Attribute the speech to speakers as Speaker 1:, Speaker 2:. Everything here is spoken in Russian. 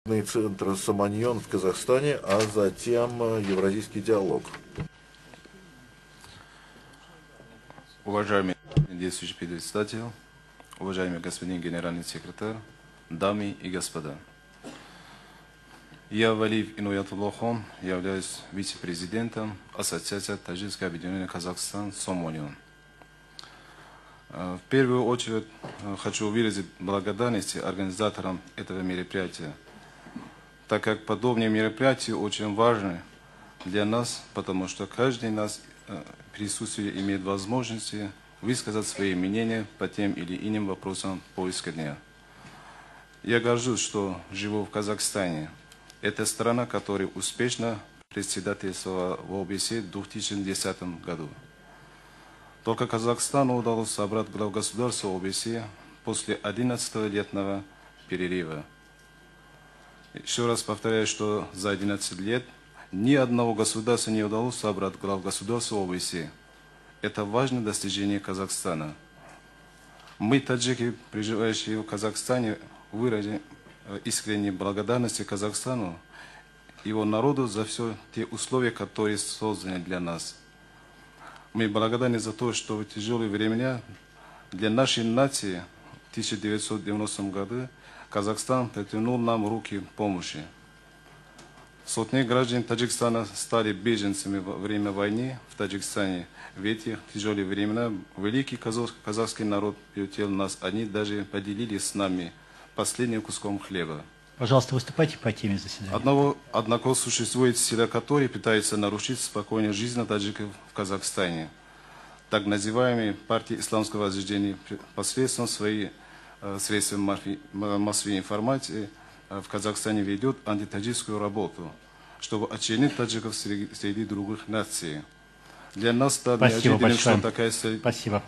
Speaker 1: Центр Саманьон в Казахстане, а затем евразийский диалог.
Speaker 2: Уважаемый действующий председатель, уважаемый господин генеральный секретарь, дамы и господа. Я Валиев Инуятуллахон, являюсь вице-президентом Ассоциации Таджикского объединения Казахстан Саманьон. В первую очередь хочу выразить благодарность организаторам этого мероприятия, так как подобные мероприятия очень важны для нас, потому что каждый из нас присутствие имеет возможности высказать свои мнения по тем или иным вопросам повестки дня. Я горжусь, что живу в Казахстане. Это страна, которая успешно председательствовала в ОБСЕ в 2010 году. Только Казахстану удалось собрать глав государства ОБСЕ после 11-летнего перерыва. Еще раз повторяю, что за 11 лет ни одного государства не удалось собрать глав государства ОБСЕ. Это важное достижение Казахстана. Мы, таджики, проживающие в Казахстане, выразим искренней благодарности Казахстану, его народу за все те условия, которые созданы для нас. Мы благодарны за то, что в тяжелые времена для нашей нации в 1990 году Казахстан протянул нам руки помощи. Сотни граждан Таджикистана стали беженцами во время войны в Таджикистане. В эти тяжелые времена великий казахский народ приютил нас. Они даже поделились с нами последним куском хлеба.
Speaker 3: Пожалуйста, выступайте по теме заседания.
Speaker 2: Однако существует сила, которая пытается нарушить спокойную жизнь таджиков в Казахстане. Так называемые партии исламского возрождения посредством своих средств массовой информации в Казахстане ведет антитаджикскую работу, чтобы очернить таджиков среди других наций. Для нас стало неожиданным, что такая...
Speaker 3: Спасибо.